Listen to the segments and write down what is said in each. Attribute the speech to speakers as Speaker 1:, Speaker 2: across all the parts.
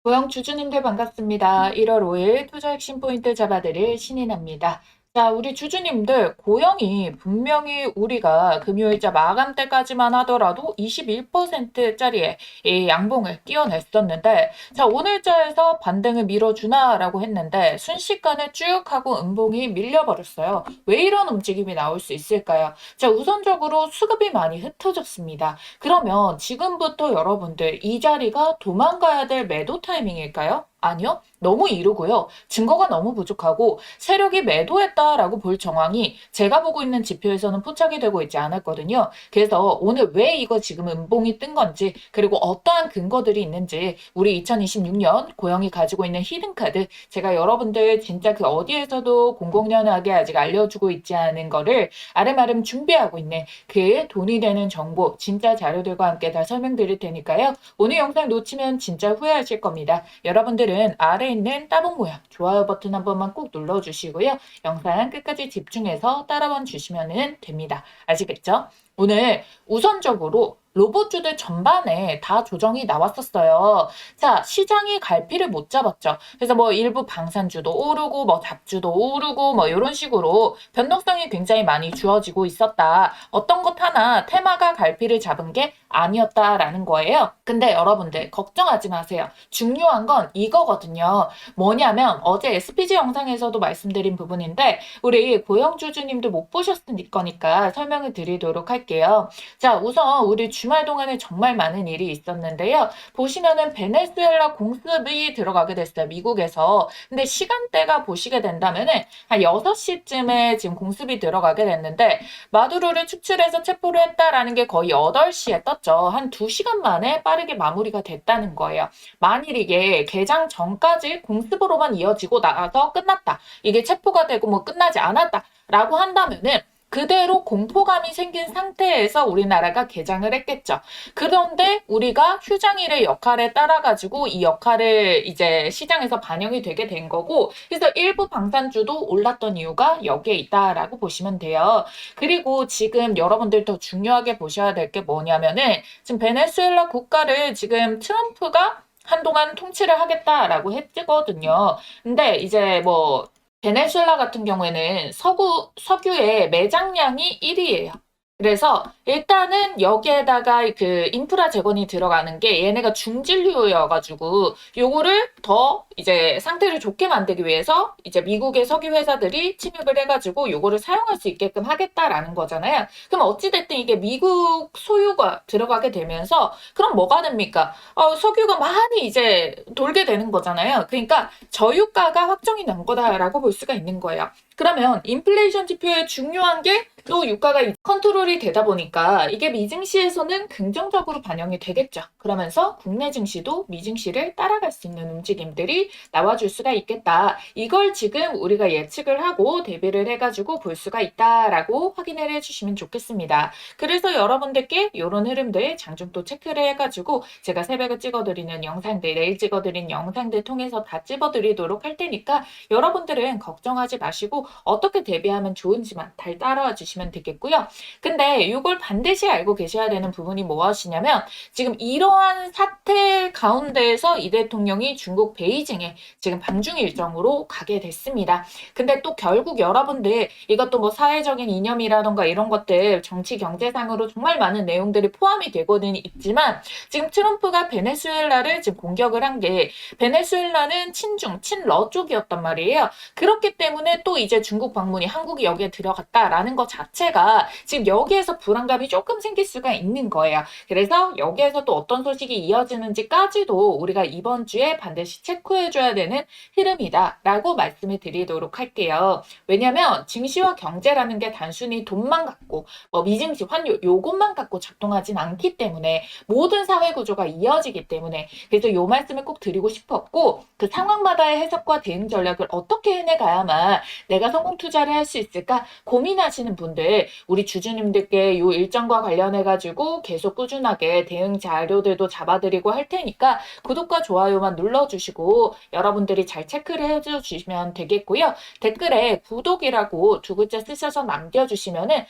Speaker 1: 고영 주주님들 반갑습니다. 1월 5일 투자 핵심 포인트 잡아드릴 신인합니다. 자, 우리 주주님들 고영이 분명히 우리가 금요일자 마감 때까지만 하더라도 21%짜리의 이 양봉을 띄어냈었는데, 자, 오늘자에서 반등을 밀어주나라고 했는데 순식간에 쭉 하고 음봉이 밀려버렸어요. 왜 이런 움직임이 나올 수 있을까요? 자, 우선적으로 수급이 많이 흩어졌습니다. 그러면 지금부터 여러분들 이 자리가 도망가야 될 매도 타이밍일까요? 아니요. 너무 이르고요. 증거가 너무 부족하고 세력이 매도했다라고 볼 정황이 제가 보고 있는 지표에서는 포착이 되고 있지 않았거든요. 그래서 오늘 왜 이거 지금 음봉이 뜬 건지 그리고 어떠한 근거들이 있는지 우리 2026년 고영이 가지고 있는 히든카드 제가 여러분들 진짜 그 어디에서도 공공연하게 아직 알려주고 있지 않은 거를 아름아름 준비하고 있는 그 돈이 되는 정보 진짜 자료들과 함께 다 설명드릴 테니까요. 오늘 영상 놓치면 진짜 후회하실 겁니다. 여러분들은 아래에 있는 따봉 모양 좋아요 버튼 한 번만 꼭 눌러주시고요. 영상 끝까지 집중해서 따라와 주시면 됩니다. 아시겠죠? 오늘 우선적으로 로봇주들 전반에 다 조정이 나왔었어요. 자, 시장이 갈피를 못 잡았죠. 그래서 뭐 일부 방산주도 오르고 뭐 잡주도 오르고 뭐 이런 식으로 변동성이 굉장히 많이 주어지고 있었다. 어떤 것 하나 테마가 갈피를 잡은 게 아니었다라는 거예요. 근데 여러분들 걱정하지 마세요. 중요한 건 이거거든요. 뭐냐면 어제 SPG 영상에서도 말씀드린 부분인데 우리 고영주주님도 못 보셨을 거니까 설명을 드리도록 할게요. 자, 우선 우리 주말 동안에 정말 많은 일이 있었는데요. 보시면은 베네수엘라 공습이 들어가게 됐어요. 미국에서. 근데 시간대가 보시게 된다면은 한 6시쯤에 지금 공습이 들어가게 됐는데 마두로를 축출해서 체포를 했다라는 게 거의 8시에 떴죠. 한 2시간 만에 빠르게 마무리가 됐다는 거예요. 만일 이게 개장 전까지 공습으로만 이어지고 나서 끝났다. 이게 체포가 되고 뭐 끝나지 않았다라고 한다면은 그대로 공포감이 생긴 상태에서 우리나라가 개장을 했겠죠. 그런데 우리가 휴장일의 역할에 따라가지고 이 역할을 이제 시장에서 반영이 되게 된 거고, 그래서 일부 방산주도 올랐던 이유가 여기에 있다라고 보시면 돼요. 그리고 지금 여러분들 더 중요하게 보셔야 될 게 뭐냐면은 지금 베네수엘라 국가를 지금 트럼프가 한동안 통치를 하겠다라고 했거든요. 근데 이제 뭐 베네수엘라 같은 경우에는 석유의 매장량이 1위예요. 그래서 일단은 여기에다가 그 인프라 재건이 들어가는 게 얘네가 중진류여가지고 요거를 더 이제 상태를 좋게 만들기 위해서 이제 미국의 석유 회사들이 침입을 해가지고 요거를 사용할 수 있게끔 하겠다라는 거잖아요. 그럼 어찌됐든 이게 미국 소유가 들어가게 되면서 그럼 뭐가 됩니까? 석유가 많이 이제 돌게 되는 거잖아요. 그러니까 저유가가 확정이 난 거다라고 볼 수가 있는 거예요. 그러면 인플레이션 지표에 중요한 게 또 유가가 컨트롤이 되다 보니까 이게 미증시에서는 긍정적으로 반영이 되겠죠. 그러면서 국내 증시도 미증시를 따라갈 수 있는 움직임들이 나와줄 수가 있겠다. 이걸 지금 우리가 예측을 하고 대비를 해가지고 볼 수가 있다라고 확인을 해주시면 좋겠습니다. 그래서 여러분들께 이런 흐름들 장중도 체크를 해가지고 제가 새벽에 찍어드리는 영상들, 내일 찍어드린 영상들 통해서 다 찝어드리도록 할 테니까 여러분들은 걱정하지 마시고 어떻게 대비하면 좋은지만 잘 따라와 주시면 되겠고요. 근데 이걸 반드시 알고 계셔야 되는 부분이 무엇이냐면 지금 이러한 사태 가운데에서 이 대통령이 중국 베이징에 지금 방중 일정으로 가게 됐습니다. 근데 또 결국 여러분들 이것도 뭐 사회적인 이념이라던가 이런 것들 정치 경제상으로 정말 많은 내용들이 포함이 되고는 있지만 지금 트럼프가 베네수엘라를 지금 공격을 한 게 베네수엘라는 친중, 친러 쪽이었단 말이에요. 그렇기 때문에 또 이제 중국 방문이 한국이 여기에 들어갔다라는 것 자체가 지금 여기에서 불안감이 조금 생길 수가 있는 거예요. 그래서 여기에서 또 어떤 소식이 이어지는지까지도 우리가 이번 주에 반드시 체크해줘야 되는 흐름이다라고 말씀을 드리도록 할게요. 왜냐면 증시와 경제라는 게 단순히 돈만 갖고 뭐 미증시, 환율 요것만 갖고 작동하진 않기 때문에 모든 사회 구조가 이어지기 때문에 그래서 요 말씀을 꼭 드리고 싶었고 그 상황마다의 해석과 대응 전략을 어떻게 해내가야만 내가 성공 투자를 할 수 있을까 고민하시는 분들 우리 주주님들께 요 일정과 관련해가지고 계속 꾸준하게 대응 자료들도 잡아드리고 할 테니까 구독과 좋아요만 눌러주시고 여러분들이 잘 체크를 해주시면 되겠고요. 댓글에 구독이라고 두 글자 쓰셔서 남겨주시면은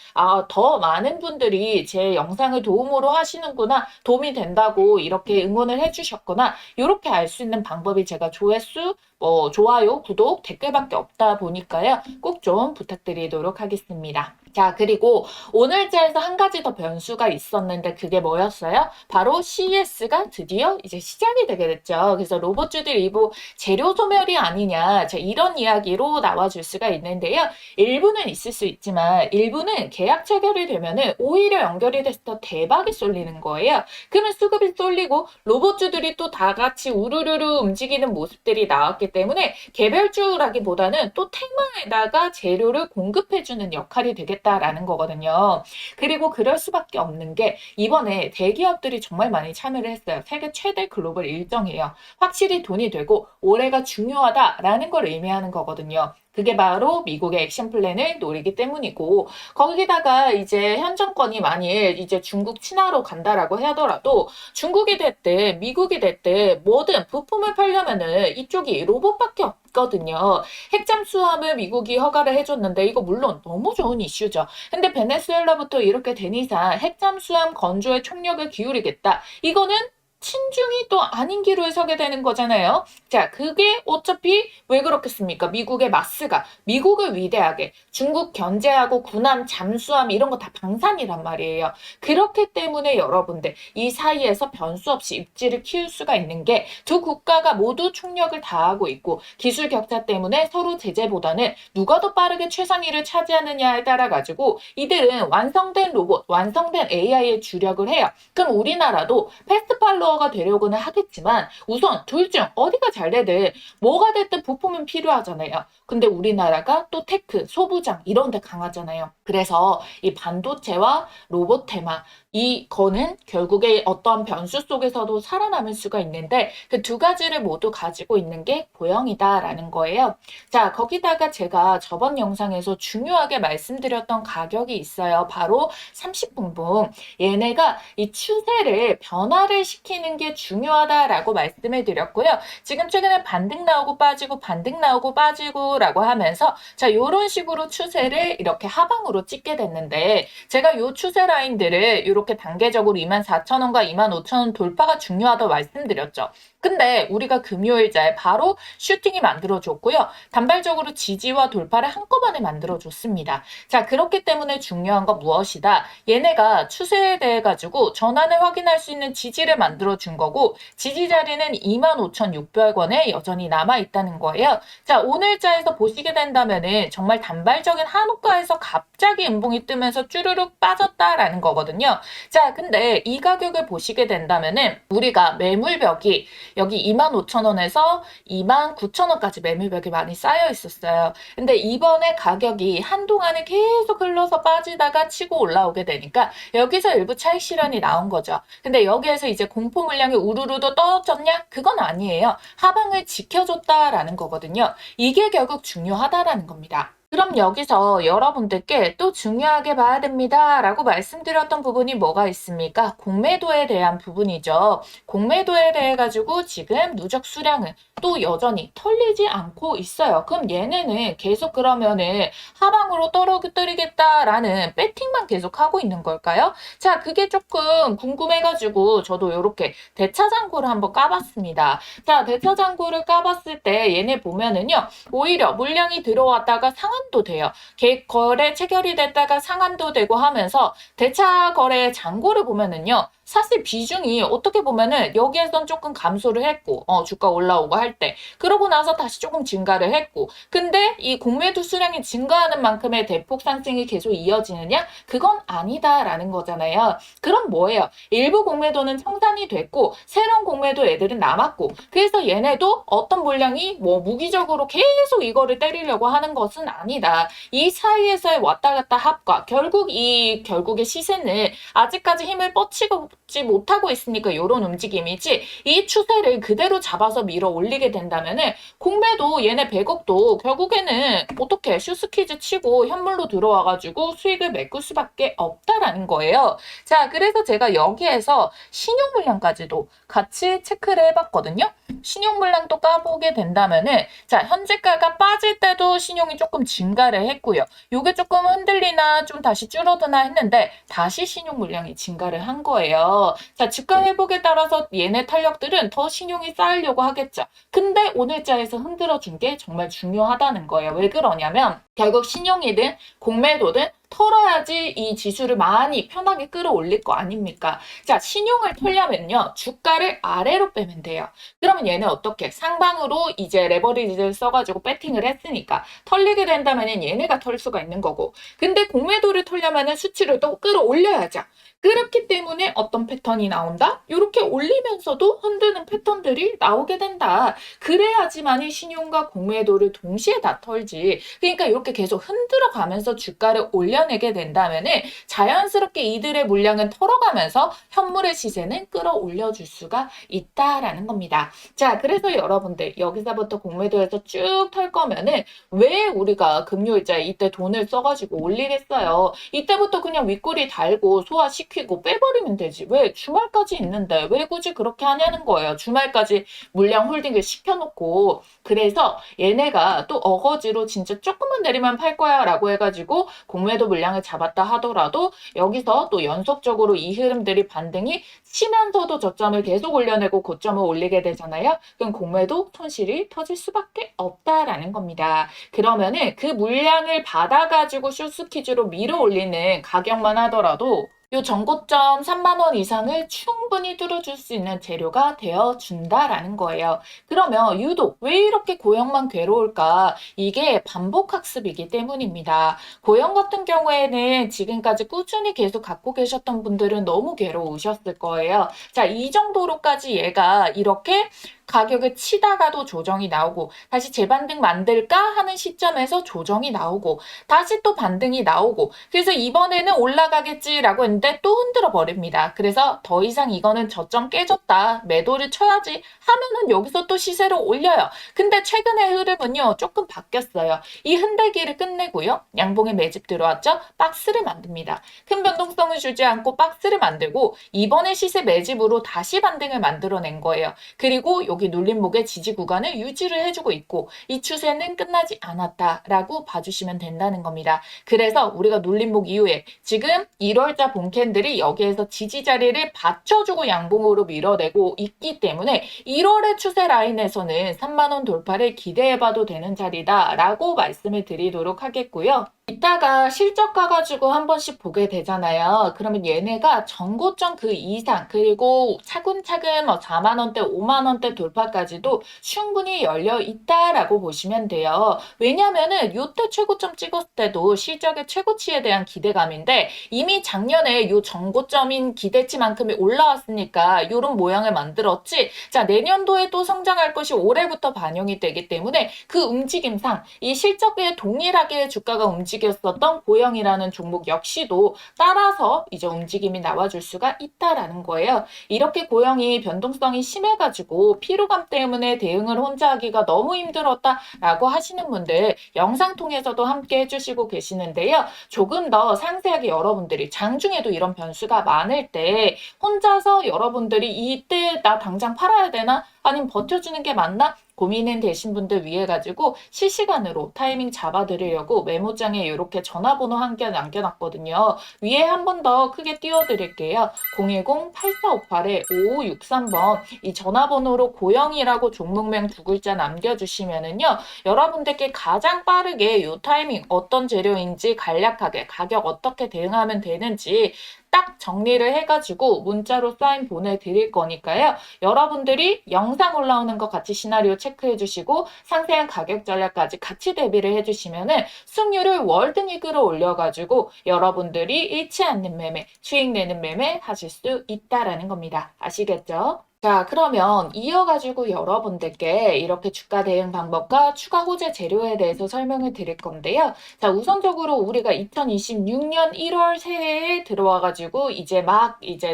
Speaker 1: 더 많은 분들이 제 영상을 도움으로 하시는구나, 도움이 된다고 이렇게 응원을 해주셨거나 이렇게 알 수 있는 방법이 제가 조회수, 좋아요, 구독, 댓글밖에 없다 보니까요. 꼭 좀 부탁드리도록 하겠습니다. 자, 그리고 오늘자에서 한 가지 더 변수가 있었는데 그게 뭐였어요? 바로 CES가 드디어 이제 시작이 되게 됐죠. 그래서 로봇주들 일부 재료 소멸이 아니냐, 자, 이런 이야기로 나와줄 수가 있는데요. 일부는 있을 수 있지만 일부는 계약 체결이 되면은 오히려 연결이 돼서 더 대박이 쏠리는 거예요. 그러면 수급이 쏠리고 로봇주들이 또 다 같이 우르르르 움직이는 모습들이 나왔기 때문에 개별주라기보다는 또 테마에다가 재료를 공급해주는 역할이 되겠다라는 거거든요. 그리고 그럴 수밖에 없는 게 이번에 대기업들이 정말 많이 참여를 했어요. 세계 최대 글로벌 일정이에요. 확실히 돈이 되고 올해가 중요하다라는 걸 의미하는 거거든요. 그게 바로 미국의 액션 플랜을 노리기 때문이고, 거기다가 이제 현 정권이 만일 이제 중국 친화로 간다라고 하더라도 중국이 됐든 미국이 됐든 뭐든 부품을 팔려면은 이쪽이 로봇밖에 없거든요. 핵잠수함을 미국이 허가를 해줬는데 이거 물론 너무 좋은 이슈죠. 근데 베네수엘라부터 이렇게 된 이상 핵잠수함 건조에 총력을 기울이겠다. 이거는 친중이 또 아닌 기로에 서게 되는 거잖아요. 자, 그게 어차피 왜 그렇겠습니까? 미국의 마스가 미국을 위대하게 중국 견제하고 군함, 잠수함 이런 거 다 방산이란 말이에요. 그렇기 때문에 여러분들 이 사이에서 변수 없이 입지를 키울 수가 있는 게 두 국가가 모두 총력을 다하고 있고 기술 격차 때문에 서로 제재보다는 누가 더 빠르게 최상위를 차지하느냐에 따라 가지고 이들은 완성된 로봇, 완성된 AI에 주력을 해요. 그럼 우리나라도 패스트팔로워가 되려고는 하겠지만 우선 둘 중 어디가 잘 되든 뭐가 됐든 부품은 필요하잖아요. 근데 우리나라가 또 테크, 소부장 이런 데 강하잖아요. 그래서 이 반도체와 로봇 테마 이거는 결국에 어떤 변수 속에서도 살아남을 수가 있는데 그 두 가지를 모두 가지고 있는 게 고영이다라는 거예요. 자, 거기다가 제가 저번 영상에서 중요하게 말씀드렸던 가격이 있어요. 바로 30분봉. 얘네가 이 추세를 변화를 시키는 게 중요하다라고 말씀을 드렸고요. 지금 최근에 반등 나오고 빠지고 반등 나오고 빠지고라고 하면서 자, 요런 식으로 추세를 이렇게 하방으로 찍게 됐는데 제가 요 추세 라인들을 이렇게 단계적으로 24,000원과 25,000원 돌파가 중요하다고 말씀드렸죠. 근데 우리가 금요일자에 바로 슈팅이 만들어졌고요. 단발적으로 지지와 돌파를 한꺼번에 만들어줬습니다. 자, 그렇기 때문에 중요한 건 무엇이다? 얘네가 추세에 대해 가지고 전환을 확인할 수 있는 지지를 만들어준 거고 지지 자리는 25,600원에 여전히 남아있다는 거예요. 자, 오늘자에서 보시게 된다면은 정말 단발적인 한호가에서 갑자기 음봉이 뜨면서 쭈르륵 빠졌다라는 거거든요. 자, 근데 이 가격을 보시게 된다면은 우리가 매물벽이 여기 25,000원에서 29,000원까지 매물벽이 많이 쌓여 있었어요. 근데 이번에 가격이 한동안에 계속 흘러서 빠지다가 치고 올라오게 되니까 여기서 일부 차익 실현이 나온 거죠. 근데 여기에서 이제 공포 물량이 우르르도 떨어졌냐? 그건 아니에요. 하방을 지켜줬다라는 거거든요. 이게 결국 중요하다라는 겁니다. 그럼 여기서 여러분들께 또 중요하게 봐야 됩니다 라고 말씀드렸던 부분이 뭐가 있습니까? 공매도에 대한 부분이죠. 공매도에 대해 가지고 지금 누적 수량은 또 여전히 털리지 않고 있어요. 그럼 얘네는 계속 그러면은 하방으로 떨어뜨리겠다라는 배팅만 계속 하고 있는 걸까요? 자, 그게 조금 궁금해가지고 저도 이렇게 대차장고를 한번 까봤습니다. 자, 대차장고를 까봤을 때 얘네 보면은요, 오히려 물량이 들어왔다가 상한도 돼요. 계획 거래 체결이 됐다가 상한도 되고 하면서 대차 거래 잔고를 보면은요, 사실 비중이 어떻게 보면은 여기에선 조금 감소를 했고 주가 올라오고 할 때 그러고 나서 다시 조금 증가를 했고 근데 이 공매도 수량이 증가하는 만큼의 대폭 상승이 계속 이어지느냐? 그건 아니다라는 거잖아요. 그럼 뭐예요? 일부 공매도는 청산이 됐고 새로운 공매도 애들은 남았고 그래서 얘네도 어떤 물량이 뭐 무기적으로 계속 이거를 때리려고 하는 것은 아니다. 이 사이에서의 왔다 갔다 합과 결국의 시세는 아직까지 힘을 뻗치고 잡지 못하고 있으니까 이런 움직임이지, 이 추세를 그대로 잡아서 밀어 올리게 된다면은 공매도 얘네 100억도 결국에는 어떻게 슈스퀴즈 치고 현물로 들어와가지고 수익을 메꿀 수밖에 없다라는 거예요. 자, 그래서 제가 여기에서 신용 물량까지도 같이 체크를 해봤거든요. 신용 물량도 까보게 된다면은, 자, 현재가가 빠질 때도 신용이 조금 증가를 했고요. 요게 조금 흔들리나 좀 다시 줄어드나 했는데 다시 신용 물량이 증가를 한 거예요. 자, 주가 회복에 따라서 얘네 탄력들은 더 신용이 쌓이려고 하겠죠. 근데 오늘자에서 흔들어준 게 정말 중요하다는 거예요. 왜 그러냐면 결국 신용이든 공매도든 털어야지 이 지수를 많이 편하게 끌어올릴 거 아닙니까? 자, 신용을 털려면요, 주가를 아래로 빼면 돼요. 그러면 얘는 어떻게? 상방으로 이제 레버리지를 써가지고 배팅을 했으니까 털리게 된다면 얘네가 털 수가 있는 거고, 근데 공매도를 털려면 수치를 또 끌어올려야죠. 그렇기 때문에 어떤 패턴이 나온다? 이렇게 올리면서도 흔드는 패턴들이 나오게 된다. 그래야지만이 신용과 공매도를 동시에 다 털지. 그러니까 이렇게 계속 흔들어 가면서 주가를 올려내게 된다면은 자연스럽게 이들의 물량은 털어가면서 현물의 시세는 끌어올려 줄 수가 있다라는 겁니다. 자, 그래서 여러분들 여기서부터 공매도에서 쭉 털 거면은 왜 우리가 금요일자에 이때 돈을 써가지고 올리겠어요? 이때부터 그냥 윗꼬리 달고 소화시키고 빼버리면 되지. 왜? 주말까지 있는데 왜 굳이 그렇게 하냐는 거예요. 주말까지 물량 홀딩을 시켜놓고. 그래서 얘네가 또 어거지로 진짜 조금만 내리면 팔 거야 라고 해가지고 공매도 물량을 잡았다 하더라도 여기서 또 연속적으로 이 흐름들이 반등이 치면서도 저점을 계속 올려내고 고점을 올리게 되잖아요. 그럼 공매도 손실이 터질 수밖에 없다라는 겁니다. 그러면은 그 물량을 받아가지고 숏스퀴즈로 밀어 올리는 가격만 하더라도 요 전고점 3만 원 이상을 충분히 뚫어줄 수 있는 재료가 되어준다라는 거예요. 그러면 유독 왜 이렇게 고영만 괴로울까? 이게 반복학습이기 때문입니다. 고영 같은 경우에는 지금까지 꾸준히 계속 갖고 계셨던 분들은 너무 괴로우셨을 거예요. 자, 이 정도로까지 얘가 이렇게 가격을 치다가도 조정이 나오고 다시 재반등 만들까 하는 시점에서 조정이 나오고 다시 또 반등이 나오고, 그래서 이번에는 올라가겠지라고 했는데 또 흔들어 버립니다. 그래서 더 이상 이거는 저점 깨졌다, 매도를 쳐야지 하면은 여기서 또 시세를 올려요. 근데 최근의 흐름은요, 조금 바뀌었어요. 이 흔들기를 끝내고요, 양봉에 매집 들어왔죠? 박스를 만듭니다. 큰 변동성을 주지 않고 박스를 만들고 이번에 시세 매집으로 다시 반등을 만들어낸 거예요. 그리고 여기 눌림목의 지지 구간을 유지를 해주고 있고 이 추세는 끝나지 않았다라고 봐주시면 된다는 겁니다. 그래서 우리가 눌림목 이후에 지금 1월자 본캔들이 여기에서 지지 자리를 받쳐주고 양봉으로 밀어내고 있기 때문에 1월의 추세 라인에서는 3만 원 돌파를 기대해봐도 되는 자리다라고 말씀을 드리도록 하겠고요. 이따가 실적 가가지고 한 번씩 보게 되잖아요. 그러면 얘네가 전고점 그 이상, 그리고 차근차근 4만 원대, 5만 원대 돌파까지도 충분히 열려 있다라고 보시면 돼요. 왜냐면은 요때 최고점 찍었을 때도 실적의 최고치에 대한 기대감인데 이미 작년에 요 전고점인 기대치만큼이 올라왔으니까 요런 모양을 만들었지. 자, 내년도에 또 성장할 것이 올해부터 반영이 되기 때문에 그 움직임상 이 실적에 동일하게 주가가 움직였었던 고영이라는 종목 역시도 따라서 이제 움직임이 나와줄 수가 있다라는 거예요. 이렇게 고영이 변동성이 심해가지고 피로감 때문에 대응을 혼자 하기가 너무 힘들었다라고 하시는 분들 영상 통해서도 함께 해주시고 계시는데요. 조금 더 상세하게 여러분들이 장중에도 이런 변수가 많을 때 혼자서 여러분들이 이때 나 당장 팔아야 되나? 아니면 버텨주는 게 맞나? 고민은 되신 분들 위해 가지고 실시간으로 타이밍 잡아드리려고 메모장에 이렇게 전화번호 한 개 남겨놨거든요. 위에 한 번 더 크게 띄워드릴게요. 010-8458-5563번 이 전화번호로 고영이라고 종목명 두 글자 남겨주시면은요, 여러분들께 가장 빠르게 이 타이밍 어떤 재료인지 간략하게 가격 어떻게 대응하면 되는지 딱 정리를 해가지고 문자로 사인 보내드릴 거니까요. 여러분들이 영상 올라오는 거 같이 시나리오 체크해 주시고 상세한 가격 전략까지 같이 대비를 해주시면은 수익률을 월등히 끌어올려가지고 여러분들이 잃지 않는 매매, 수익 내는 매매 하실 수 있다라는 겁니다. 아시겠죠? 자, 그러면 이어가지고 여러분들께 이렇게 주가 대응 방법과 추가 호재 재료에 대해서 설명을 드릴 건데요. 자, 우선적으로 우리가 2026년 1월 새해에 들어와가지고 이제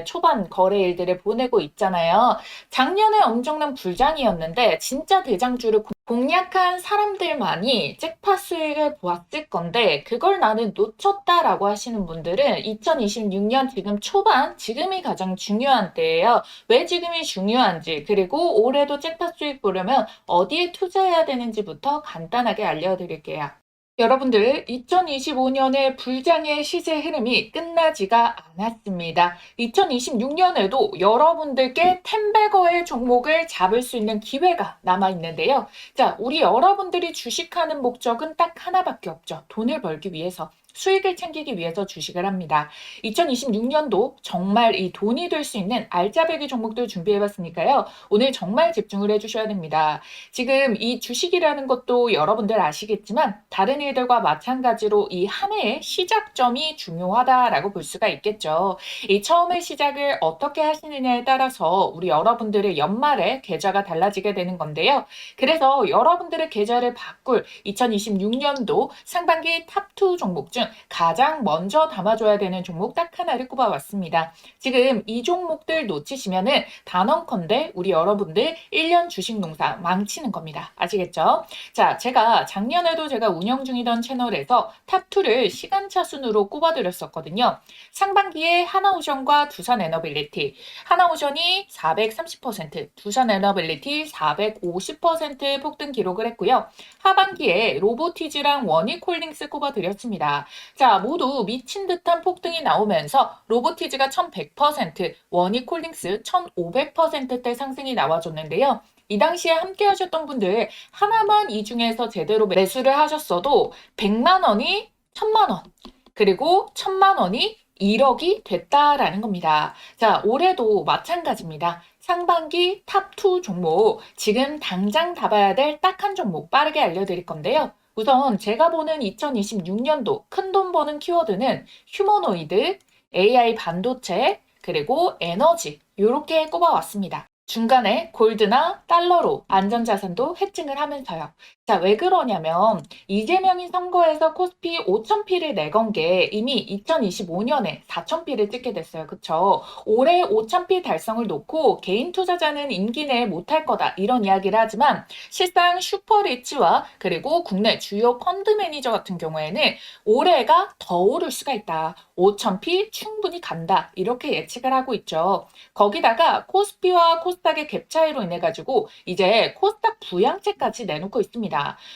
Speaker 1: 초반 거래일들을 보내고 있잖아요. 작년에 엄청난 불장이었는데 진짜 대장주를 공략한 사람들만이 잭팟 수익을 보았을 건데 그걸 나는 놓쳤다라고 하시는 분들은 2026년 지금 초반, 지금이 가장 중요한 때예요. 왜 지금이 중요한지, 그리고 올해도 잭팟 수익 보려면 어디에 투자해야 되는지부터 간단하게 알려드릴게요. 여러분들, 2025년의 불장의 시세 흐름이 끝나지가 않았습니다. 2026년에도 여러분들께 텐베거의 종목을 잡을 수 있는 기회가 남아있는데요. 자, 우리 여러분들이 주식하는 목적은 딱 하나밖에 없죠. 돈을 벌기 위해서. 수익을 챙기기 위해서 주식을 합니다. 2026년도 정말 이 돈이 될 수 있는 알짜배기 종목들 준비해봤으니까요. 오늘 정말 집중을 해주셔야 됩니다. 지금 이 주식이라는 것도 여러분들 아시겠지만 다른 일들과 마찬가지로 이 한 해의 시작점이 중요하다라고 볼 수가 있겠죠. 이 처음의 시작을 어떻게 하시느냐에 따라서 우리 여러분들의 연말에 계좌가 달라지게 되는 건데요. 그래서 여러분들의 계좌를 바꿀 2026년도 상반기 탑2 종목 중 가장 먼저 담아줘야 되는 종목 딱 하나를 꼽아왔습니다. 지금 이 종목들 놓치시면은 단언컨대 우리 여러분들 1년 주식 농사 망치는 겁니다. 아시겠죠? 자, 작년에도 제가 운영 중이던 채널에서 탑2를 시간차 순으로 꼽아드렸었거든요. 상반기에 하나오션과 두산에너빌리티, 하나오션이 430%, 두산에너빌리티 450% 폭등 기록을 했고요. 하반기에 로보티즈랑 원익홀딩스 꼽아드렸습니다. 자, 모두 미친 듯한 폭등이 나오면서 로보티즈가 1100%, 원익홀딩스 1500%대 상승이 나와줬는데요. 이 당시에 함께 하셨던 분들 하나만 이 중에서 제대로 매수를 하셨어도 100만 원이 1000만 원, 그리고 1000만 원이 1억이 됐다라는 겁니다. 자, 올해도 마찬가지입니다. 상반기 탑2 종목, 지금 당장 잡아야 될 딱 한 종목 빠르게 알려드릴 건데요. 우선 제가 보는 2026년도 큰돈 버는 키워드는 휴머노이드, AI 반도체, 그리고 에너지 이렇게 꼽아왔습니다. 중간에 골드나 달러로 안전자산도 해칭을 하면서요. 자, 왜 그러냐면 이재명이 선거에서 코스피 5,000피를 내건 게 이미 2025년에 4,000피를 찍게 됐어요. 그쵸? 올해 5,000피 달성을 놓고 개인 투자자는 임기 내에 못할 거다 이런 이야기를 하지만 실상 슈퍼리치와 그리고 국내 주요 펀드 매니저 같은 경우에는 올해가 더 오를 수가 있다. 5,000피 충분히 간다. 이렇게 예측을 하고 있죠. 거기다가 코스피와 코스닥의 갭 차이로 인해 가지고 이제 코스닥 부양책까지 내놓고 있습니다.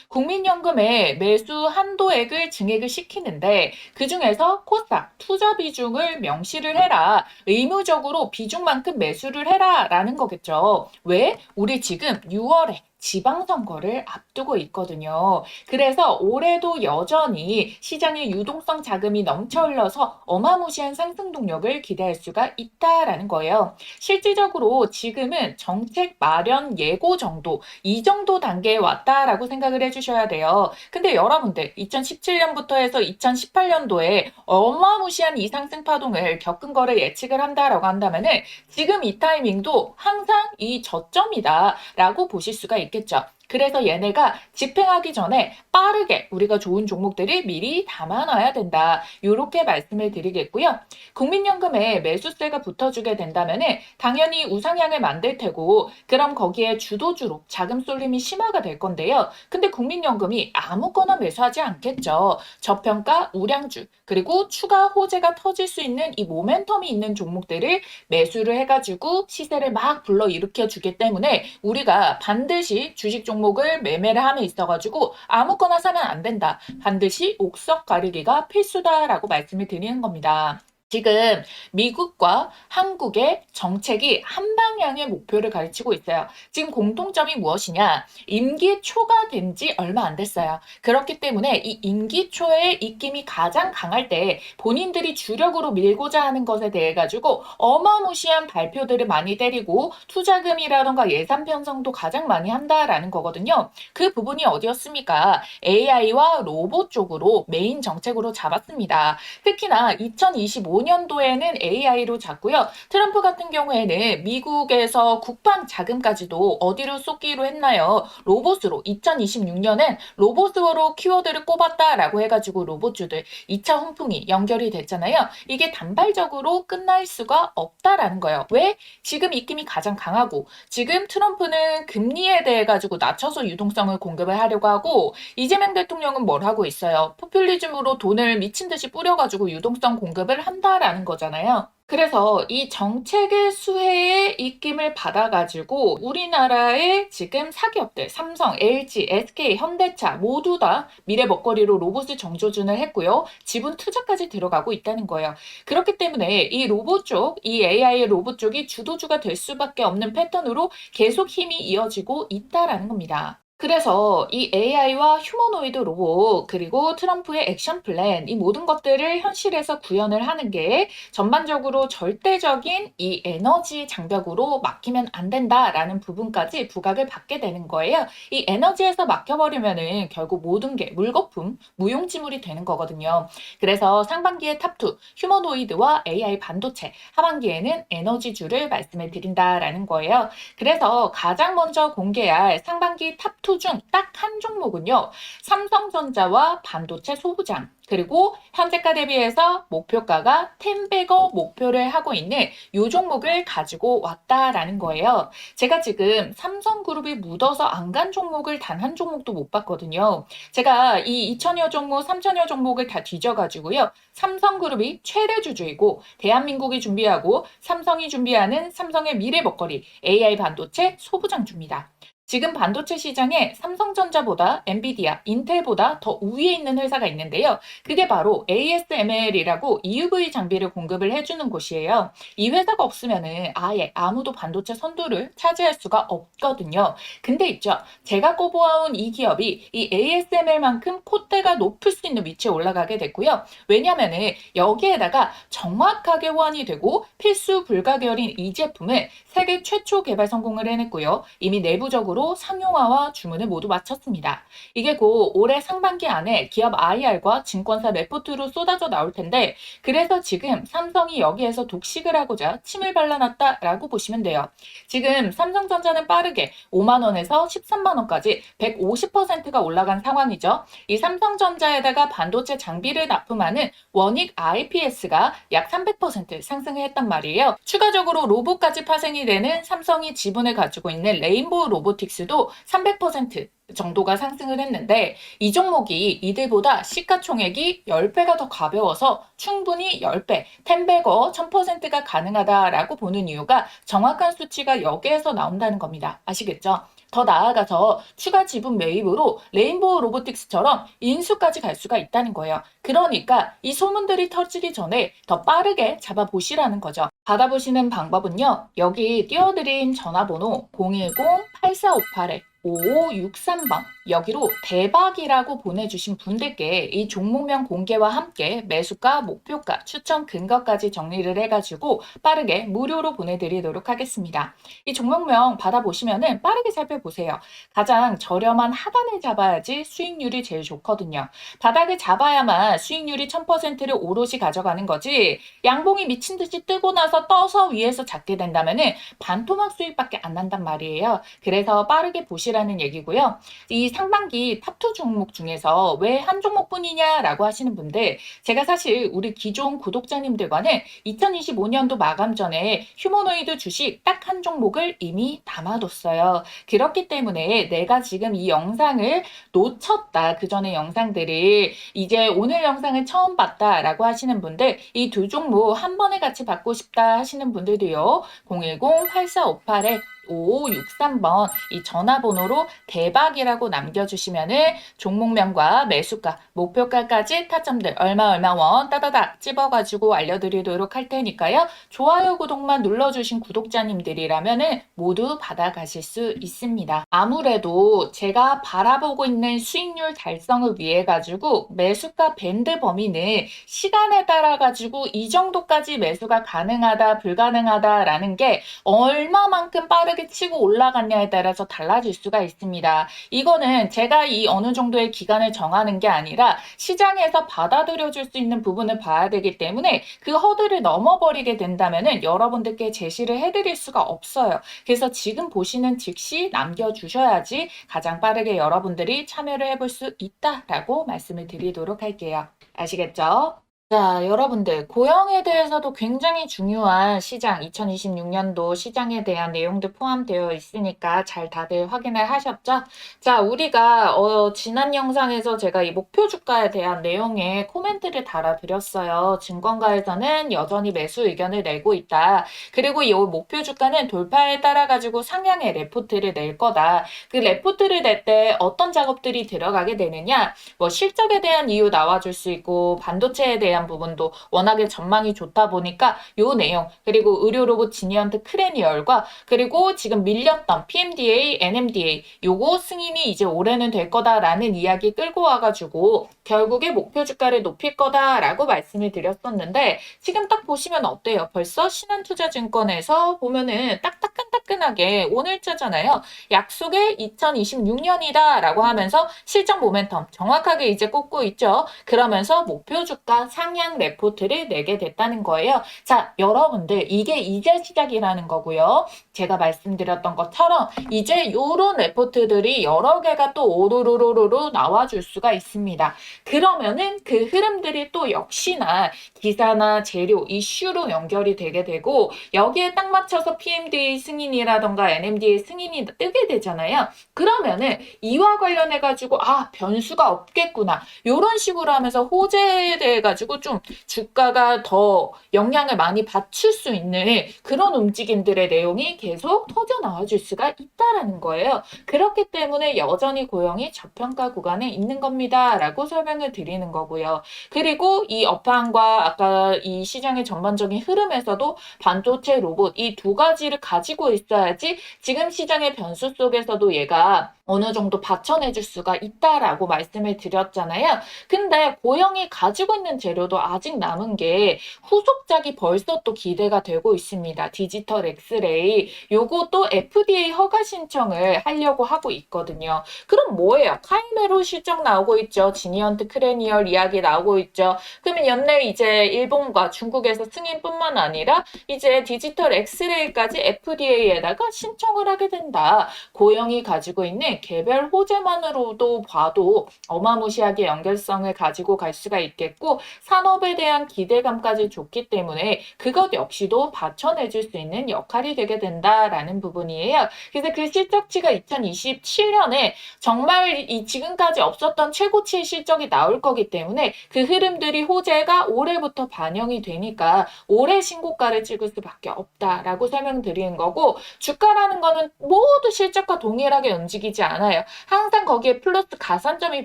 Speaker 1: 국민연금에 매수 한도액을 증액을 시키는데 그중에서 코스닥 투자 비중을 명시를 해라. 의무적으로 비중만큼 매수를 해라라는 거겠죠. 왜? 우리 지금 6월에 지방선거를 앞두고 있거든요. 그래서 올해도 여전히 시장의 유동성 자금이 넘쳐 흘러서 어마무시한 상승 동력을 기대할 수가 있다라는 거예요. 실질적으로 지금은 정책 마련 예고 정도, 이 정도 단계에 왔다라고 생각을 해주셔야 돼요. 근데 여러분들 2017년부터 해서 2018년도에 어마무시한 이 상승 파동을 겪은 거를 예측을 한다라고 한다면은 지금 이 타이밍도 항상 이 저점이다라고 보실 수가 있겠죠. 그래서 얘네가 집행하기 전에 빠르게 우리가 좋은 종목들을 미리 담아놔야 된다. 이렇게 말씀을 드리겠고요. 국민연금에 매수세가 붙어주게 된다면 당연히 우상향을 만들 테고 그럼 거기에 주도주로 자금 쏠림이 심화가 될 건데요. 근데 국민연금이 아무거나 매수하지 않겠죠. 저평가, 우량주, 그리고 추가 호재가 터질 수 있는 이 모멘텀이 있는 종목들을 매수를 해가지고 시세를 막 불러일으켜 주기 때문에 우리가 반드시 주식 종목을 매매를 함에 있어가지고 아무거나 사면 안 된다. 반드시 옥석 가리기가 필수다라고 말씀을 드리는 겁니다. 지금 미국과 한국의 정책이 한 방향의 목표를 가르치고 있어요. 지금 공통점이 무엇이냐? 임기 초가 된 지 얼마 안 됐어요. 그렇기 때문에 이 임기 초의 입김이 가장 강할 때 본인들이 주력으로 밀고자 하는 것에 대해 가지고 어마무시한 발표들을 많이 때리고 투자금이라던가 예산 편성도 가장 많이 한다라는 거거든요. 그 부분이 어디였습니까? AI와 로봇 쪽으로 메인 정책으로 잡았습니다. 특히나 2025년도에는 AI로 잡고요. 트럼프 같은 경우에는 미국 미국에서 국방 자금까지도 어디로 쏟기로 했나요? 로봇으로. 2026년엔 로봇으로 키워드를 꼽았다라고 해가지고 로봇주들 2차 훈풍이 연결이 됐잖아요. 이게 단발적으로 끝날 수가 없다라는 거예요. 왜? 지금 입김이 가장 강하고 지금 트럼프는 금리에 대해 가지고 낮춰서 유동성을 공급을 하려고 하고 이재명 대통령은 뭘 하고 있어요? 포퓰리즘으로 돈을 미친 듯이 뿌려가지고 유동성 공급을 한다라는 거잖아요. 그래서 이 정책의 수혜의 입김을 받아가지고 우리나라의 지금 사기업들 삼성, LG, SK, 현대차 모두 다 미래 먹거리로 로봇을 정조준을 했고요. 지분 투자까지 들어가고 있다는 거예요. 그렇기 때문에 이 로봇 쪽, 이 AI 로봇 쪽이 주도주가 될 수밖에 없는 패턴으로 계속 힘이 이어지고 있다라는 겁니다. 그래서 이 AI와 휴머노이드 로봇 그리고 트럼프의 액션 플랜 이 모든 것들을 현실에서 구현을 하는 게 전반적으로 절대적인 이 에너지 장벽으로 막히면 안 된다라는 부분까지 부각을 받게 되는 거예요. 이 에너지에서 막혀버리면은 결국 모든 게 물거품, 무용지물이 되는 거거든요. 그래서 상반기에 탑2 휴머노이드와 AI 반도체, 하반기에는 에너지주를 말씀을 드린다라는 거예요. 그래서 가장 먼저 공개할 상반기 탑2 중 딱 한 종목은요. 삼성전자와 반도체 소부장 그리고 현재가 대비해서 목표가가 10배거 목표를 하고 있는 이 종목을 가지고 왔다라는 거예요. 제가 지금 삼성그룹이 묻어서 안 간 종목을 단 한 종목도 못 봤거든요. 제가 이 2천여 종목, 3천여 종목을 다 뒤져가지고요. 삼성그룹이 최대 주주이고 대한민국이 준비하고 삼성이 준비하는 삼성의 미래 먹거리 AI 반도체 소부장주입니다. 지금 반도체 시장에 삼성전자보다 엔비디아, 인텔보다 더 우위에 있는 회사가 있는데요. 그게 바로 ASML이라고 EUV 장비를 공급을 해주는 곳이에요. 이 회사가 없으면은 아예 아무도 반도체 선두를 차지할 수가 없거든요. 근데 있죠. 제가 꼽아온 이 기업이 이 ASML만큼 콧대가 높을 수 있는 위치에 올라가게 됐고요. 왜냐면은 여기에다가 정확하게 호환이 되고 필수 불가결인 이 제품을 세계 최초 개발 성공을 해냈고요. 이미 내부적으로 상용화와 주문을 모두 마쳤습니다. 이게 곧 올해 상반기 안에 기업 IR과 증권사 레포트로 쏟아져 나올 텐데 그래서 지금 삼성이 여기에서 독식을 하고자 침을 발라놨다라고 보시면 돼요. 지금 삼성전자는 빠르게 5만 원에서 13만 원까지 150%가 올라간 상황이죠. 이 삼성전자에다가 반도체 장비를 납품하는 원익 IPS가 약 300% 상승을 했단 말이에요. 추가적으로 로봇까지 파생이 되는 삼성이 지분을 가지고 있는 레인보우 로보틱스도 300% 정도가 상승을 했는데 이 종목이 이들보다 시가총액이 10배가 더 가벼워서 충분히 10배, 10배거 1000%가 가능하다라고 보는 이유가 정확한 수치가 여기에서 나온다는 겁니다. 아시겠죠? 더 나아가서 추가 지분 매입으로 레인보우 로보틱스처럼 인수까지 갈 수가 있다는 거예요. 그러니까 이 소문들이 터지기 전에 더 빠르게 잡아보시라는 거죠. 받아보시는 방법은요. 여기 띄워드린 전화번호 010-8458에 5563번 여기로 대박이라고 보내주신 분들께 이 종목명 공개와 함께 매수가, 목표가, 추천 근거까지 정리를 해가지고 빠르게 무료로 보내드리도록 하겠습니다. 이 종목명 받아보시면은 빠르게 살펴보세요. 가장 저렴한 하단을 잡아야지 수익률이 제일 좋거든요. 바닥을 잡아야만 수익률이 1000%를 오롯이 가져가는 거지 양봉이 미친 듯이 뜨고 나서 떠서 위에서 잡게 된다면은 반토막 수익밖에 안 난단 말이에요. 그래서 빠르게 보시라는 얘기고요. 이 상반기 탑2 종목 중에서 왜 한 종목뿐이냐라고 하시는 분들 제가 사실 우리 기존 구독자님들과는 2025년도 마감 전에 휴머노이드 주식 딱 한 종목을 이미 담아뒀어요. 그렇기 때문에 내가 지금 이 영상을 놓쳤다. 그 전에 영상들을 이제 오늘 영상을 처음 봤다라고 하시는 분들 이 두 종목 한 번에 같이 받고 싶다 하시는 분들도요. 010-8458에 5563번 이 전화번호로 대박이라고 남겨주시면은 종목명과 매수가, 목표가까지 타점들 얼마 원 따다닥 찝어가지고 알려드리도록 할 테니까요. 좋아요, 구독만 눌러주신 구독자님들이라면은 모두 받아가실 수 있습니다. 아무래도 제가 바라보고 있는 수익률 달성을 위해 가지고 매수가 밴드 범위는 시간에 따라 가지고 이 정도까지 매수가 가능하다, 불가능하다라는 게 얼마만큼 빠르게 빠르게 치고 올라갔냐에 따라서 달라질 수가 있습니다. 이거는 제가 이 어느 정도의 기간을 정하는 게 아니라 시장에서 받아들여줄 수 있는 부분을 봐야 되기 때문에 그 허들을 넘어버리게 된다면은 여러분들께 제시를 해드릴 수가 없어요. 그래서 지금 보시는 즉시 남겨주셔야지 가장 빠르게 여러분들이 참여를 해볼 수 있다라고 말씀을 드리도록 할게요. 아시겠죠? 자, 여러분들, 고영에 대해서도 굉장히 중요한 시장, 2026년도 시장에 대한 내용도 포함되어 있으니까 잘 다들 확인을 하셨죠? 자, 우리가, 지난 영상에서 제가 이 목표 주가에 대한 내용에 코멘트를 달아드렸어요. 증권가에서는 여전히 매수 의견을 내고 있다. 그리고 이 목표 주가는 돌파에 따라가지고 상향의 레포트를 낼 거다. 그 레포트를 낼 때 어떤 작업들이 들어가게 되느냐? 뭐 실적에 대한 이유 나와줄 수 있고, 반도체에 대한 부분도 워낙에 전망이 좋다 보니까 요 내용 그리고 의료 로봇 지니언트 크레니얼과 그리고 지금 밀렸던 PMDA, NMDA 요거 승인이 이제 올해는 될 거다라는 이야기 끌고 와가지고 결국에 목표 주가를 높일 거다라고 말씀을 드렸었는데 지금 딱 보시면 어때요? 벌써 신한투자증권에서 보면은 딱 따끈따끈하게 오늘자잖아요. 약속의 2026년이다 라고 하면서 실적 모멘텀 정확하게 이제 꽂고 있죠. 그러면서 목표 주가 상향 레포트를 내게 됐다는 거예요. 자, 여러분들 이게 이제 시작이라는 거고요. 제가 말씀드렸던 것처럼 이제 요런 레포트들이 여러 개가 또 오로로로로 나와줄 수가 있습니다. 그러면은 그 흐름들이 또 역시나 기사나 재료, 이슈로 연결이 되게 되고 여기에 딱 맞춰서 PMDA 승인이라던가 NMDA 승인이 뜨게 되잖아요. 그러면은 이와 관련해 가지고 변수가 없겠구나. 요런 식으로 하면서 호재에 대해 가지고 좀 주가가 더 영향을 많이 받칠 수 있는 그런 움직임들의 내용이 계속 터져 나와줄 수가 있다라는 거예요. 그렇기 때문에 여전히 고영이 저평가 구간에 있는 겁니다. 라고 설명을 드리는 거고요. 그리고 이 업황과 아까 이 시장의 전반적인 흐름에서도 반도체 로봇 이 두 가지를 가지고 있어야지 지금 시장의 변수 속에서도 얘가 어느 정도 받쳐내줄 수가 있다라고 말씀을 드렸잖아요. 근데 고영이 가지고 있는 재료도 아직 남은 게 후속작이 벌써 또 기대가 되고 있습니다. 디지털 엑스레이 요것도 FDA 허가 신청을 하려고 하고 있거든요. 그럼 뭐예요? 카이메로 실적 나오고 있죠. 지니언트 크레니얼 이야기 나오고 있죠. 그러면 연내 이제 일본과 중국에서 승인뿐만 아니라 이제 디지털 엑스레이까지 FDA에다가 신청을 하게 된다. 고영이 가지고 있는 개별 호재만으로도 봐도 어마무시하게 연결성을 가지고 갈 수가 있겠고 산업에 대한 기대감까지 좋기 때문에 그것 역시도 받쳐내줄 수 있는 역할이 되게 된다라는 부분이에요. 그래서 그 실적치가 2027년에 정말 이 지금까지 없었던 최고치의 실적이 나올 거기 때문에 그 흐름들이 호재가 올해부터 반영이 되니까 올해 신고가를 찍을 수밖에 없다라고 설명드리는 거고 주가라는 거는 모두 실적과 동일하게 움직이지 않아요. 항상 거기에 플러스 가산점이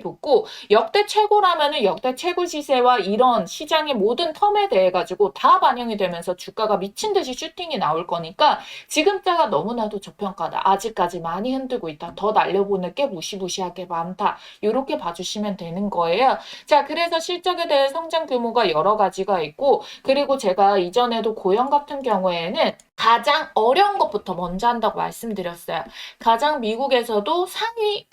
Speaker 1: 붙고 역대 최고라면은 역대 최고 시세와 이런 시장의 모든 텀에 대해 가지고 다 반영이 되면서 주가가 미친 듯이 슈팅이 나올 거니까 지금자가 너무나도 저평가다. 아직까지 많이 흔들고 있다. 더 날려보낼 게 무시무시하게 많다. 이렇게 봐주시면 되는 거예요. 자, 그래서 실적에 대해 성장 규모가 여러 가지가 있고 그리고 제가 이전에도 고영 같은 경우에는 가장 어려운 것부터 먼저 한다고 말씀드렸어요. 가장 미국에서도 상위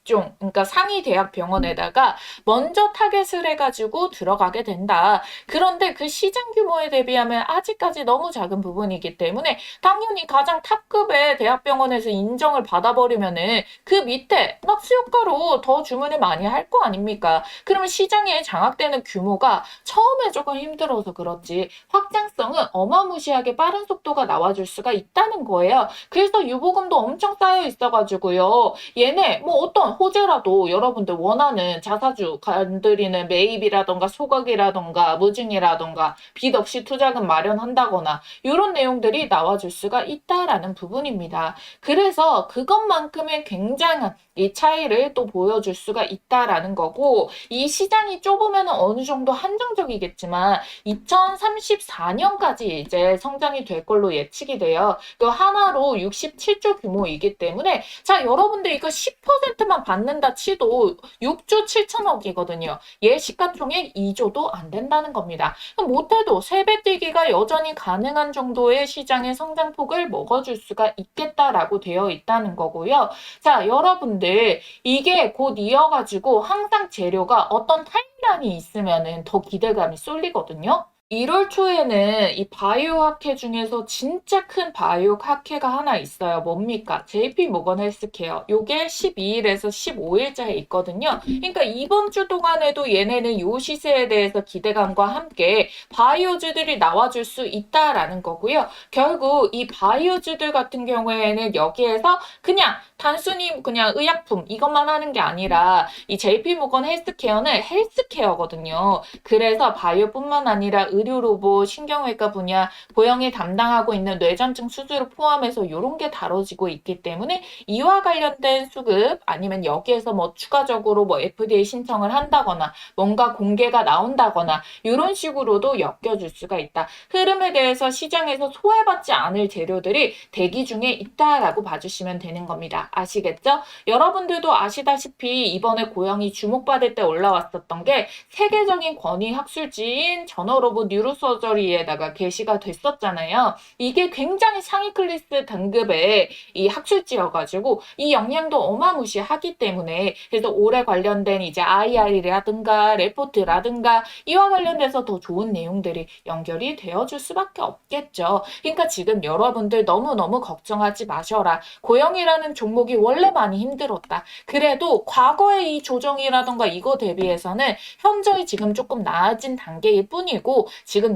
Speaker 1: 그러니까 상위 대학 병원에다가 먼저 타겟을 해가지고 들어가게 된다. 그런데 그 시장 규모에 대비하면 아직까지 너무 작은 부분이기 때문에 당연히 가장 탑급의 대학병원에서 인정을 받아버리면은 그 밑에 낙수효과로 더 주문을 많이 할 거 아닙니까? 그러면 시장에 장악되는 규모가 처음에 조금 힘들어서 그렇지 확장성은 어마무시하게 빠른 속도가 나와줄 수가 있다는 거예요. 그래서 유보금도 엄청 쌓여 있어가지고요. 얘네 뭐 어떤 호재라도 여러분들 원하는 자사주 건드리는 매입이라던가 소각이라던가 무증이라던가 빚 없이 투자금 마련한다거나 이런 내용들이 나와줄 수가 있다라는 부분입니다. 그래서 그것만큼의 굉장한 이 차이를 또 보여줄 수가 있다라는 거고 이 시장이 좁으면 어느 정도 한정적이겠지만 2034년까지 이제 성장이 될 걸로 예측이 돼요. 그 하나로 67조 규모이기 때문에 자 여러분들 이거 10%만 하나 받는다 치도 6조 7천억이거든요. 얘 시가총액 2조도 안 된다는 겁니다. 그럼 못해도 3배 뛰기가 여전히 가능한 정도의 시장의 성장폭을 먹어줄 수가 있겠다라고 되어 있다는 거고요. 자, 여러분들 이게 곧 이어가지고 항상 재료가 어떤 타임라인이 있으면은 더 기대감이 쏠리거든요. 1월 초에는 이 바이오 학회 중에서 진짜 큰 바이오 학회가 하나 있어요. 뭡니까? JP 모건 헬스케어. 요게 12일에서 15일자에 있거든요. 그러니까 이번 주 동안에도 얘네는 요 시세에 대해서 기대감과 함께 바이오주들이 나와줄 수 있다라는 거고요. 결국 이 바이오주들 같은 경우에는 여기에서 그냥 단순히 그냥 의약품 이것만 하는 게 아니라 이 JP 모건 헬스케어는 헬스케어거든요. 그래서 바이오뿐만 아니라 의료 로봇, 신경외과 분야, 고영이 담당하고 있는 뇌전증 수술을 포함해서 이런 게 다뤄지고 있기 때문에 이와 관련된 수급 아니면 여기에서 뭐 추가적으로 뭐 FDA 신청을 한다거나 뭔가 공개가 나온다거나 이런 식으로도 엮여줄 수가 있다. 흐름에 대해서 시장에서 소외받지 않을 재료들이 대기 중에 있다라고 봐주시면 되는 겁니다. 아시겠죠? 여러분들도 아시다시피 이번에 고영이 주목받을 때 올라왔었던 게 세계적인 권위 학술지인 저널 오브 뉴로서저리에다가 게시가 됐었잖아요. 이게 굉장히 상위 클래스 등급의 이 학술지여가지고 이 영향도 어마무시하기 때문에 그래서 올해 관련된 이제 IR이라든가 레포트라든가 이와 관련돼서 더 좋은 내용들이 연결이 되어줄 수밖에 없겠죠. 그러니까 지금 여러분들 너무너무 걱정하지 마셔라. 고영이라는 종목이 원래 많이 힘들었다. 그래도 과거의 이 조정이라던가 이거 대비해서는 현저히 지금 조금 나아진 단계일 뿐이고 지금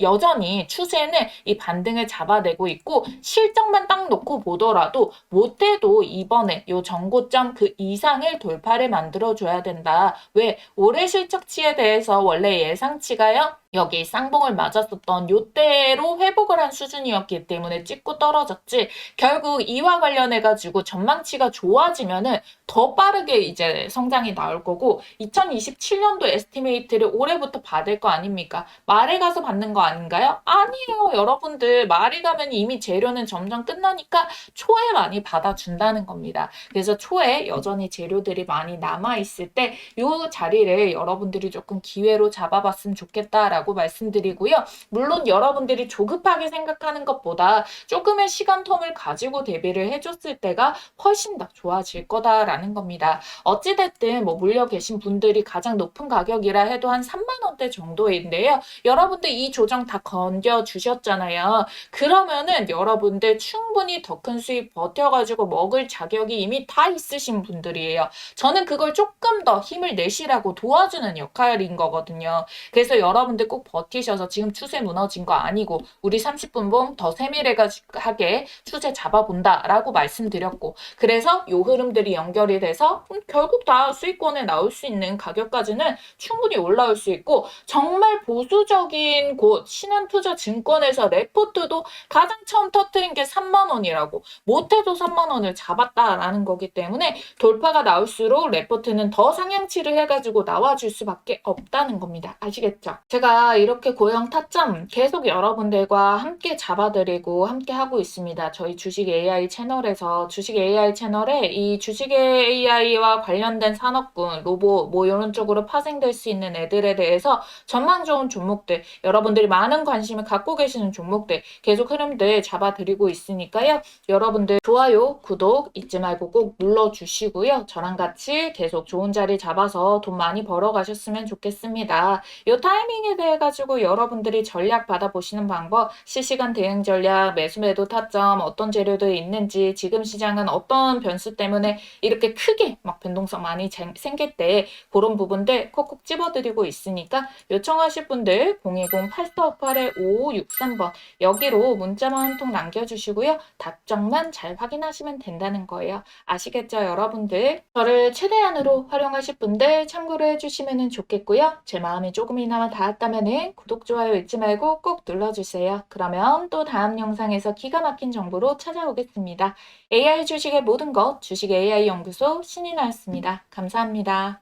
Speaker 1: 여전히 추세는 이 반등을 잡아내고 있고 실적만 딱 놓고 보더라도 못해도 이번에 요 전고점 그 이상을 돌파를 만들어줘야 된다. 왜? 올해 실적치에 대해서 원래 예상치가요. 여기 쌍봉을 맞았었던 요때로 회복을 한 수준이었기 때문에 찍고 떨어졌지 결국 이와 관련해가지고 전망치가 좋아지면은 더 빠르게 이제 성장이 나올 거고 2027년도 에스티메이트를 올해부터 받을 거 아닙니까? 말에 가서 받는 거 아닌가요? 아니에요 여러분들 말이 가면 이미 재료는 점점 끝나니까 초에 많이 받아준다는 겁니다. 그래서 초에 여전히 재료들이 많이 남아있을 때 요 자리를 여러분들이 조금 기회로 잡아봤으면 좋겠다라고 말씀드리고요. 물론 여러분들이 조급하게 생각하는 것보다 조금의 시간 텀을 가지고 대비를 해줬을 때가 훨씬 더 좋아질 거다라는 겁니다. 어찌됐든 뭐 물려 계신 분들이 가장 높은 가격이라 해도 한 3만 원대 정도인데요. 여러분들 이 조정 다 건져 주셨잖아요. 그러면은 여러분들 충분히 더 큰 수익 버텨가지고 먹을 자격이 이미 다 있으신 분들이에요. 저는 그걸 조금 더 힘을 내시라고 도와주는 역할인 거거든요. 그래서 여러분들 꼭 버티셔서 지금 추세 무너진 거 아니고 우리 30분 봉 더 세밀하게 추세 잡아본다라고 말씀드렸고 그래서 요 흐름들이 연결이 돼서 결국 다 수익권에 나올 수 있는 가격까지는 충분히 올라올 수 있고 정말 보수적인 곳 신한투자증권에서 레포트도 가장 처음 터트린 게 3만 원이라고 못해도 3만 원을 잡았다라는 거기 때문에 돌파가 나올수록 레포트는 더 상향치를 해가지고 나와줄 수밖에 없다는 겁니다. 아시겠죠? 제가 이렇게 고형 타점 계속 여러분들과 함께 잡아드리고 함께 하고 있습니다. 저희 주식 AI 채널에서 주식 AI 채널에 이 주식 AI와 관련된 산업군, 로봇 뭐 이런 쪽으로 파생될 수 있는 애들에 대해서 전망 좋은 종목들 여러분들이 많은 관심을 갖고 계시는 종목들 계속 흐름들 잡아드리고 있으니까요. 여러분들 좋아요, 구독 잊지 말고 꼭 눌러주시고요. 저랑 같이 계속 좋은 자리 잡아서 돈 많이 벌어가셨으면 좋겠습니다. 이 타이밍에 대해 가지고 여러분들이 전략 받아보시는 방법, 실시간 대응 전략, 매수 매도 타점, 어떤 재료들이 있는지, 지금 시장은 어떤 변수 때문에 이렇게 크게 막 변동성 많이 생길 때 그런 부분들 콕콕 집어드리고 있으니까 요청하실 분들 010-8458-5563번 여기로 문자만 한 통 남겨주시고요. 답장만 잘 확인하시면 된다는 거예요. 아시겠죠 여러분들? 저를 최대한으로 활용하실 분들 참고로 해주시면 좋겠고요. 제 마음이 조금이나마 닿았다면 구독, 좋아요 잊지 말고 꼭 눌러주세요. 그러면 또 다음 영상에서 기가 막힌 정보로 찾아오겠습니다. AI 주식의 모든 것 주식 AI 연구소 신이 나였습니다. 감사합니다.